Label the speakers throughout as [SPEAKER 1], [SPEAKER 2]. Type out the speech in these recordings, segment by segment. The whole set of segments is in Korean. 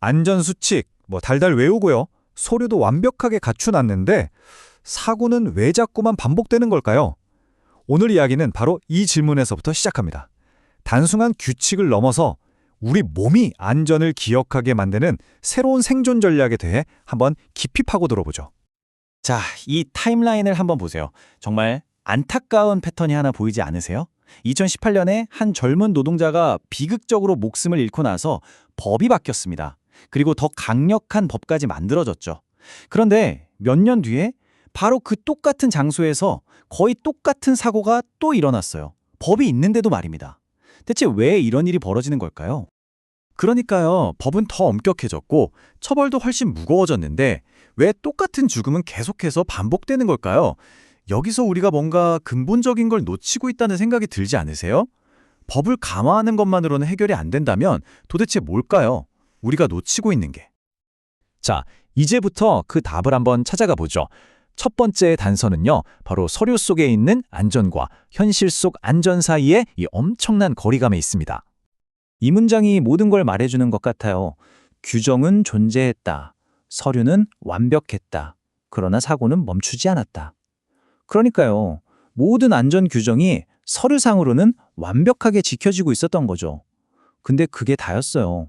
[SPEAKER 1] 안전수칙, 달달 외우고요. 서류도 완벽하게 갖춰놨는데 사고는 왜 자꾸만 반복되는 걸까요? 오늘 이야기는 바로 이 질문에서부터 시작합니다. 단순한 규칙을 넘어서 우리 몸이 안전을 기억하게 만드는 새로운 생존 전략에 대해 한번 깊이 파고들어보죠.
[SPEAKER 2] 자, 이 타임라인을 한번 보세요. 정말 안타까운 패턴이 하나 보이지 않으세요? 2018년에 한 젊은 노동자가 비극적으로 목숨을 잃고 나서 법이 바뀌었습니다. 그리고 더 강력한 법까지 만들어졌죠. 그런데 몇 년 뒤에 바로 그 똑같은 장소에서 거의 똑같은 사고가 또 일어났어요. 법이 있는데도 말입니다. 대체 왜 이런 일이 벌어지는 걸까요? 그러니까요, 법은 더 엄격해졌고 처벌도 훨씬 무거워졌는데 왜 똑같은 죽음은 계속해서 반복되는 걸까요? 여기서 우리가 뭔가 근본적인 걸 놓치고 있다는 생각이 들지 않으세요? 법을 강화하는 것만으로는 해결이 안 된다면 도대체 뭘까요? 우리가 놓치고 있는 게.
[SPEAKER 3] 자, 이제부터 그 답을 한번 찾아가 보죠. 첫 번째 단서는요, 바로 서류 속에 있는 안전과 현실 속 안전 사이에 이 엄청난 거리감에 있습니다. 이 문장이 모든 걸 말해주는 것 같아요. 규정은 존재했다. 서류는 완벽했다. 그러나 사고는 멈추지 않았다. 그러니까요, 모든 안전 규정이 서류상으로는 완벽하게 지켜지고 있었던 거죠. 근데 그게 다였어요.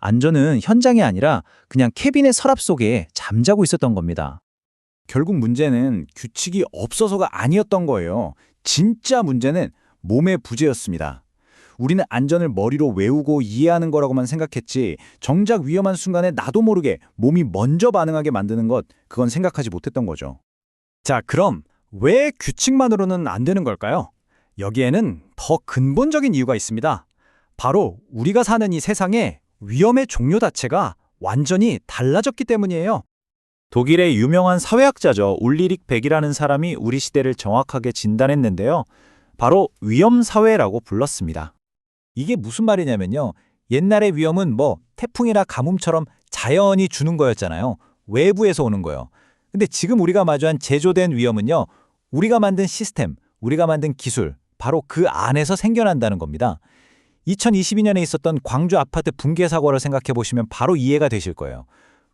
[SPEAKER 3] 안전은 현장이 아니라 그냥 캐빈의 서랍 속에 잠자고 있었던 겁니다.
[SPEAKER 2] 결국 문제는 규칙이 없어서가 아니었던 거예요. 진짜 문제는 몸의 부재였습니다. 우리는 안전을 머리로 외우고 이해하는 거라고만 생각했지 정작 위험한 순간에 나도 모르게 몸이 먼저 반응하게 만드는 것, 그건 생각하지 못했던 거죠. 자, 그럼 왜 규칙만으로는 안 되는 걸까요? 여기에는 더 근본적인 이유가 있습니다. 바로 우리가 사는 이 세상에 위험의 종류 자체가 완전히 달라졌기 때문이에요.
[SPEAKER 3] 독일의 유명한 사회학자죠. 울리릭 백이라는 사람이 우리 시대를 정확하게 진단했는데요. 바로 위험사회라고 불렀습니다. 이게 무슨 말이냐면요. 옛날의 위험은 태풍이나 가뭄처럼 자연이 주는 거였잖아요. 외부에서 오는 거요. 근데 지금 우리가 마주한 제조된 위험은요. 우리가 만든 시스템, 우리가 만든 기술, 바로 그 안에서 생겨난다는 겁니다. 2022년에 있었던 광주 아파트 붕괴 사고를 생각해 보시면 바로 이해가 되실 거예요.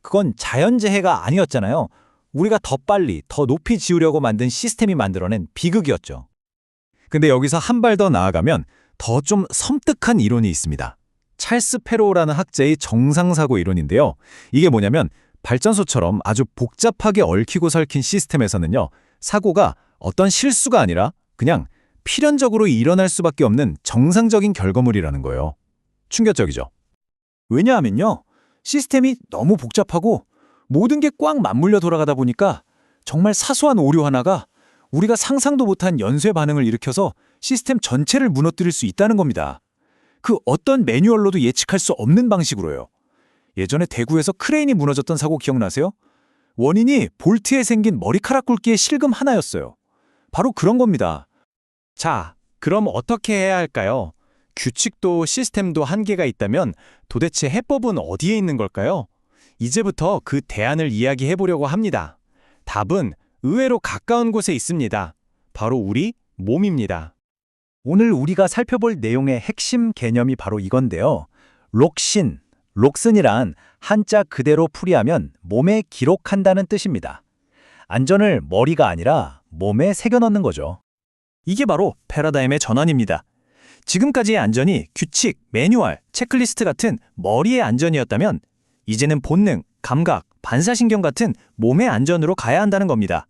[SPEAKER 3] 그건 자연재해가 아니었잖아요. 우리가 더 빨리, 더 높이 지으려고 만든 시스템이 만들어낸 비극이었죠.
[SPEAKER 1] 근데 여기서 한 발 더 나아가면 더 좀 섬뜩한 이론이 있습니다. 찰스 페로우라는 학자의 정상사고 이론인데요. 이게 뭐냐면 발전소처럼 아주 복잡하게 얽히고 설킨 시스템에서는요. 사고가 어떤 실수가 아니라 그냥 필연적으로 일어날 수밖에 없는 정상적인 결과물이라는 거예요. 충격적이죠?
[SPEAKER 2] 왜냐하면요. 시스템이 너무 복잡하고 모든 게 꽉 맞물려 돌아가다 보니까 정말 사소한 오류 하나가 우리가 상상도 못한 연쇄 반응을 일으켜서 시스템 전체를 무너뜨릴 수 있다는 겁니다. 그 어떤 매뉴얼로도 예측할 수 없는 방식으로요. 예전에 대구에서 크레인이 무너졌던 사고 기억나세요? 원인이 볼트에 생긴 머리카락 굵기의 실금 하나였어요. 바로 그런 겁니다. 자, 그럼 어떻게 해야 할까요? 규칙도 시스템도 한계가 있다면 도대체 해법은 어디에 있는 걸까요? 이제부터 그 대안을 이야기해 보려고 합니다. 답은 의외로 가까운 곳에 있습니다. 바로 우리 몸입니다.
[SPEAKER 3] 오늘 우리가 살펴볼 내용의 핵심 개념이 바로 이건데요. 록신, 록슨이란 한자 그대로 풀이하면 몸에 기록한다는 뜻입니다. 안전을 머리가 아니라 몸에 새겨넣는 거죠.
[SPEAKER 2] 이게 바로 패러다임의 전환입니다. 지금까지의 안전이 규칙, 매뉴얼, 체크리스트 같은 머리의 안전이었다면 이제는 본능, 감각, 반사신경 같은 몸의 안전으로 가야 한다는 겁니다.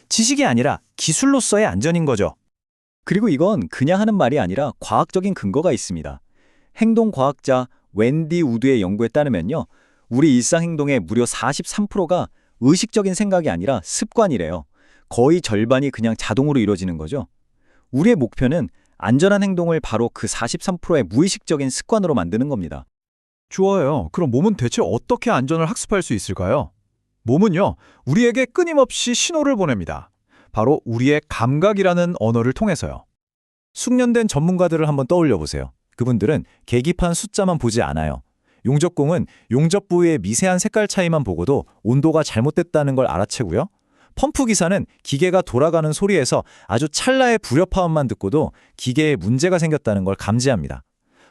[SPEAKER 2] 지식이 아니라 기술로서의 안전인 거죠.
[SPEAKER 3] 그리고 이건 그냥 하는 말이 아니라 과학적인 근거가 있습니다. 행동과학자 웬디 우드의 연구에 따르면요. 우리 일상 행동의 무려 43%가 의식적인 생각이 아니라 습관이래요. 거의 절반이 그냥 자동으로 이루어지는 거죠. 우리의 목표는 안전한 행동을 바로 그 43%의 무의식적인 습관으로 만드는 겁니다.
[SPEAKER 1] 좋아요. 그럼 몸은 대체 어떻게 안전을 학습할 수 있을까요? 몸은요, 우리에게 끊임없이 신호를 보냅니다. 바로 우리의 감각이라는 언어를 통해서요. 숙련된 전문가들을 한번 떠올려 보세요. 그분들은 계기판 숫자만 보지 않아요. 용접공은 용접 부위의 미세한 색깔 차이만 보고도 온도가 잘못됐다는 걸 알아채고요. 펌프 기사는 기계가 돌아가는 소리에서 아주 찰나의 불협화음만 듣고도 기계에 문제가 생겼다는 걸 감지합니다.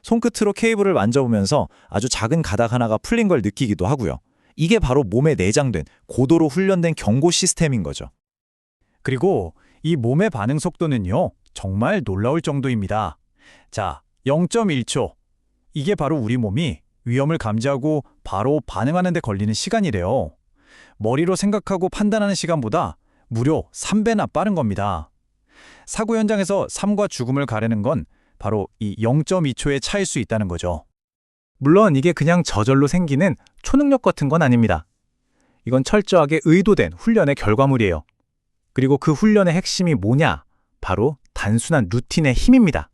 [SPEAKER 3] 손끝으로 케이블을 만져보면서 아주 작은 가닥 하나가 풀린 걸 느끼기도 하고요. 이게 바로 몸에 내장된 고도로 훈련된 경고 시스템인 거죠.
[SPEAKER 1] 그리고 이 몸의 반응 속도는요, 정말 놀라울 정도입니다. 자, 0.1초. 이게 바로 우리 몸이 위험을 감지하고 바로 반응하는 데 걸리는 시간이래요. 머리로 생각하고 판단하는 시간보다 무려 3배나 빠른 겁니다. 사고 현장에서 삶과 죽음을 가르는 건 바로 이 0.2초의 차이일 수 있다는 거죠.
[SPEAKER 3] 물론 이게 그냥 저절로 생기는 초능력 같은 건 아닙니다. 이건 철저하게 의도된 훈련의 결과물이에요. 그리고 그 훈련의 핵심이 뭐냐? 바로 단순한 루틴의 힘입니다.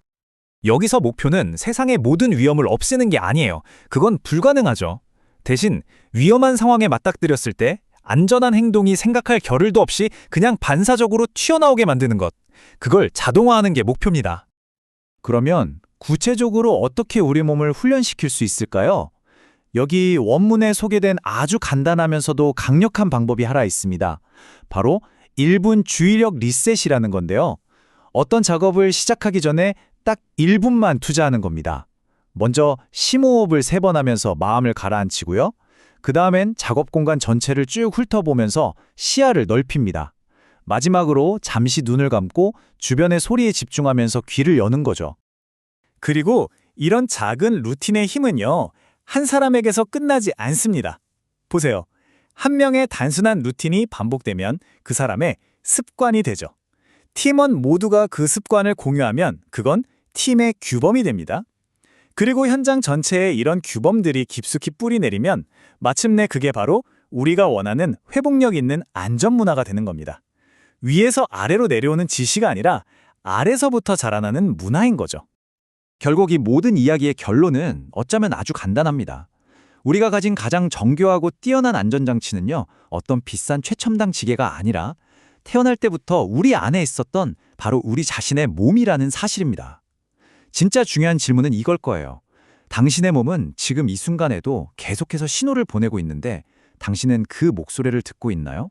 [SPEAKER 3] 여기서 목표는 세상의 모든 위험을 없애는 게 아니에요. 그건 불가능하죠. 대신 위험한 상황에 맞닥뜨렸을 때 안전한 행동이 생각할 겨를도 없이 그냥 반사적으로 튀어나오게 만드는 것. 그걸 자동화하는 게 목표입니다. 그러면 구체적으로 어떻게 우리 몸을 훈련시킬 수 있을까요? 여기 원문에 소개된 아주 간단하면서도 강력한 방법이 하나 있습니다. 바로 1분 주의력 리셋이라는 건데요. 어떤 작업을 시작하기 전에 딱 1분만 투자하는 겁니다. 먼저 심호흡을 3번 하면서 마음을 가라앉히고요. 그 다음엔 작업 공간 전체를 쭉 훑어보면서 시야를 넓힙니다. 마지막으로 잠시 눈을 감고 주변의 소리에 집중하면서 귀를 여는 거죠. 그리고 이런 작은 루틴의 힘은요, 한 사람에게서 끝나지 않습니다. 보세요. 한 명의 단순한 루틴이 반복되면 그 사람의 습관이 되죠. 팀원 모두가 그 습관을 공유하면 그건 팀의 규범이 됩니다. 그리고 현장 전체에 이런 규범들이 깊숙이 뿌리 내리면 마침내 그게 바로 우리가 원하는 회복력 있는 안전 문화가 되는 겁니다. 위에서 아래로 내려오는 지시가 아니라 아래서부터 자라나는 문화인 거죠.
[SPEAKER 1] 결국 이 모든 이야기의 결론은 어쩌면 아주 간단합니다. 우리가 가진 가장 정교하고 뛰어난 안전장치는요, 어떤 비싼 최첨단 기계가 아니라 태어날 때부터 우리 안에 있었던 바로 우리 자신의 몸이라는 사실입니다. 진짜 중요한 질문은 이걸 거예요. 당신의 몸은 지금 이 순간에도 계속해서 신호를 보내고 있는데 당신은 그 목소리를 듣고 있나요?